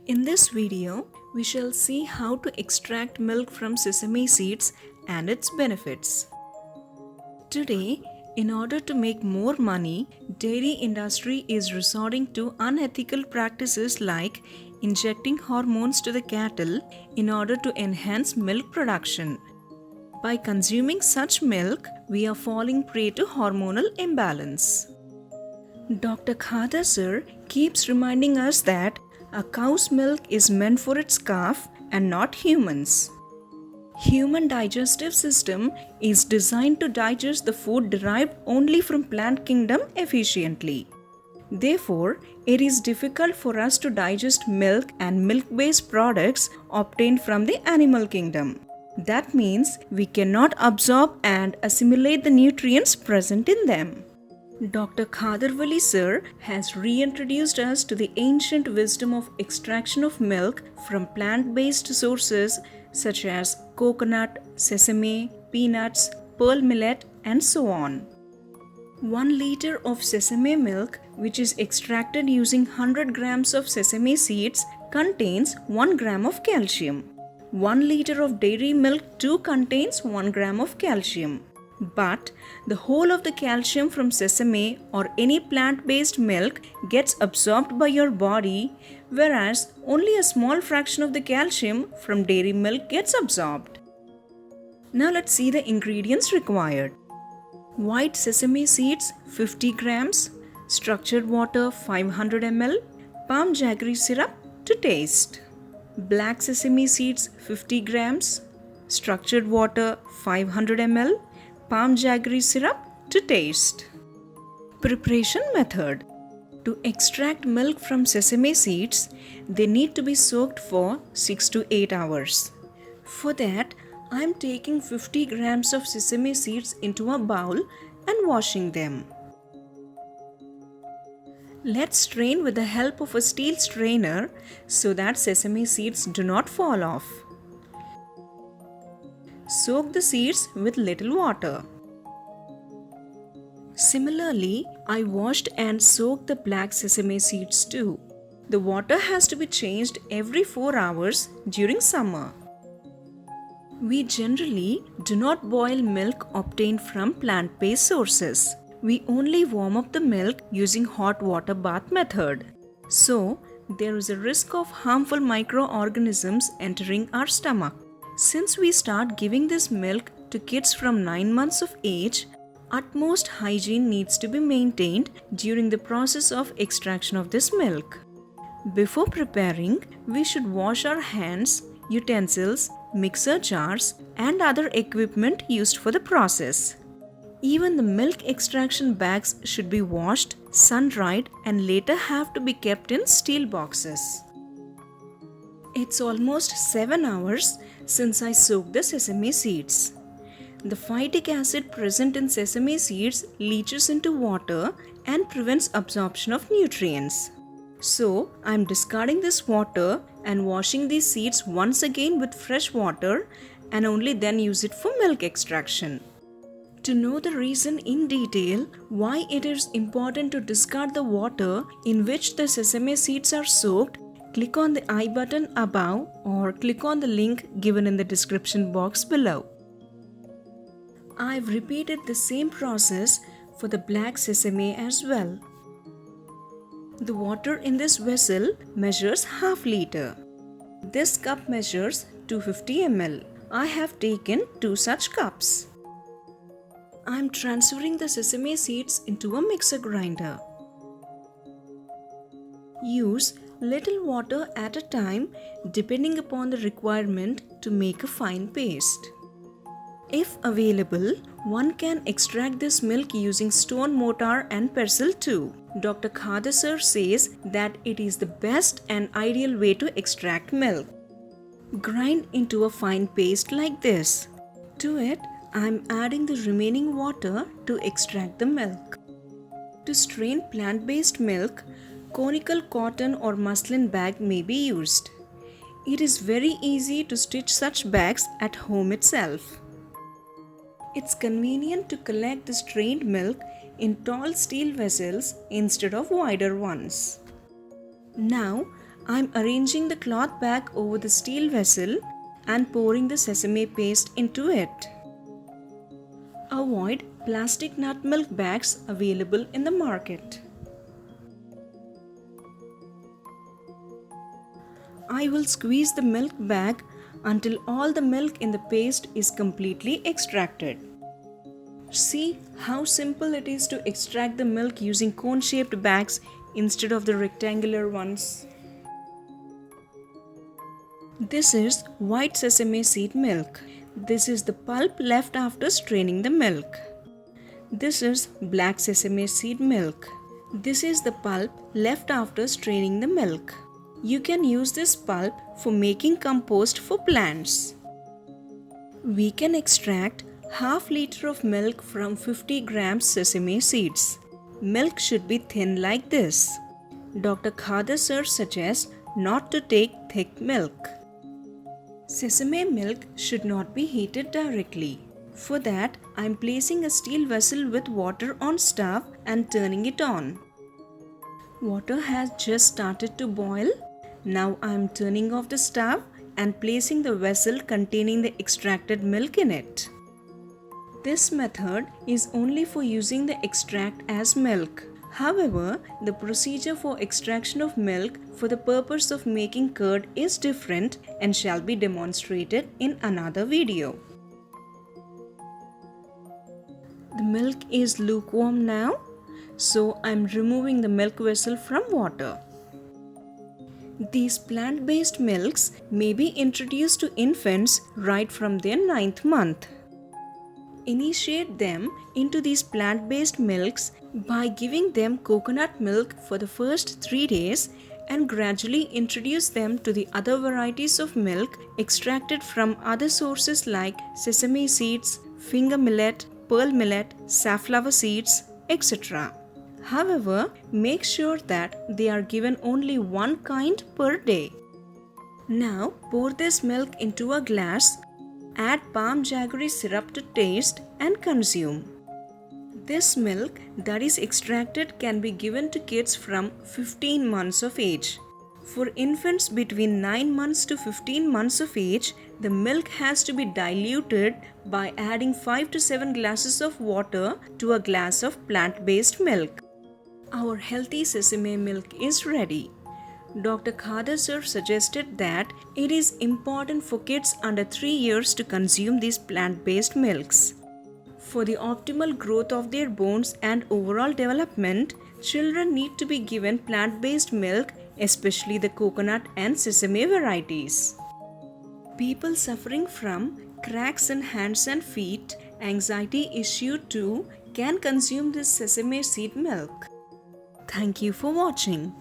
In this video, we shall see how to extract milk from sesame seeds and its benefits. Today, in order to make more money, dairy industry is resorting to unethical practices like injecting hormones to the cattle in order to enhance milk production. By consuming such milk, we are falling prey to hormonal imbalance. Dr. Khadar sir keeps reminding us that a cow's milk is meant for its calf and not humans. Human digestive system is designed to digest the food derived only from plant kingdom efficiently. Therefore, it is difficult for us to digest milk and milk-based products obtained from the animal kingdom. That means we cannot absorb and assimilate the nutrients present in them. Dr. Khadar Vali sir has reintroduced us to the ancient wisdom of extraction of milk from plant-based sources such as coconut, sesame, peanuts, pearl millet, and so on. 1 liter of sesame milk, which is extracted using 100 grams of sesame seeds, contains 1 gram of calcium. 1 liter of dairy milk too contains 1 gram of calcium. But the whole of the calcium from sesame or any plant-based milk gets absorbed by your body, whereas only a small fraction of the calcium from dairy milk gets absorbed. Now let's see the ingredients required. White sesame seeds 50 grams, structured water 500 ml, palm jaggery syrup to taste. Black sesame seeds 50 grams, structured water 500 ml, palm jaggery syrup to taste. Preparation method. To extract milk from sesame seeds, they need to be soaked for 6 to 8 hours. For that, I am taking 50 grams of sesame seeds into a bowl and washing them. Let's strain with the help of a steel strainer so that sesame seeds do not fall off. Soak the seeds with little water. Similarly, I washed and soaked the black sesame seeds too. The water has to be changed every 4 hours during summer. We generally do not boil milk obtained from plant-based sources. We only warm up the milk using hot water bath method. So, there is a risk of harmful microorganisms entering our stomach. Since we start giving this milk to kids from 9 months of age, utmost hygiene needs to be maintained during the process of extraction of this milk. Before preparing, we should wash our hands, utensils, mixer jars, and other equipment used for the process. Even the milk extraction bags should be washed, sun-dried, and later have to be kept in steel boxes. It's almost 7 hours since I soaked the sesame seeds. The phytic acid present in sesame seeds leaches into water and prevents absorption of nutrients. So, I am discarding this water and washing these seeds once again with fresh water and only then use it for milk extraction. To know the reason in detail why it is important to discard the water in which the sesame seeds are soaked, click on the I button above or click on the link given in the description box below. I've repeated the same process for the black sesame as well. The water in this vessel measures half liter. This cup measures 250 ml. I have taken 2 such cups. I am transferring the sesame seeds into a mixer grinder. Use little water at a time depending upon the requirement to make a fine paste. If available, one can extract this milk using stone mortar and pestle too. Dr. Khadar sir says that it is the best and ideal way to extract milk. Grind into a fine paste like this. To it, I am adding the remaining water to extract the milk. To strain plant-based milk, conical cotton or muslin bag may be used. It is very easy to stitch such bags at home itself. It's convenient to collect the strained milk in tall steel vessels instead of wider ones. Now, I'm arranging the cloth bag over the steel vessel and pouring the sesame paste into it. Avoid plastic nut milk bags available in the market. I will squeeze the milk bag until all the milk in the paste is completely extracted. See how simple it is to extract the milk using cone-shaped bags instead of the rectangular ones. This is white sesame seed milk. This is the pulp left after straining the milk. This is black sesame seed milk. This is the pulp left after straining the milk. You can use this pulp for making compost for plants. We can extract half liter of milk from 50 grams sesame seeds. Milk should be thin like this. Dr. Khadar sir suggests not to take thick milk. Sesame milk should not be heated directly. For that, I am placing a steel vessel with water on stove and turning it on. Water has just started to boil. Now I am turning off the stove and placing the vessel containing the extracted milk in it. This method is only for using the extract as milk. However, the procedure for extraction of milk for the purpose of making curd is different and shall be demonstrated in another video. The milk is lukewarm now, so I am removing the milk vessel from water. These plant-based milks may be introduced to infants right from their 9th month. Initiate them into these plant-based milks by giving them coconut milk for the first 3 days and gradually introduce them to the other varieties of milk extracted from other sources like sesame seeds, finger millet, pearl millet, safflower seeds, etc. However, make sure that they are given only one kind per day. Now pour this milk into a glass, add palm jaggery syrup to taste and consume. This milk that is extracted can be given to kids from 15 months of age. For infants between 9 months to 15 months of age, the milk has to be diluted by adding 5 to 7 glasses of water to a glass of plant-based milk. Our healthy sesame milk is ready. Dr. Khadar sir suggested that it is important for kids under 3 years to consume these plant-based milks. For the optimal growth of their bones and overall development, children need to be given plant-based milk, especially the coconut and sesame varieties. People suffering from cracks in hands and feet, anxiety issue too, can consume this sesame seed milk. Thank you for watching.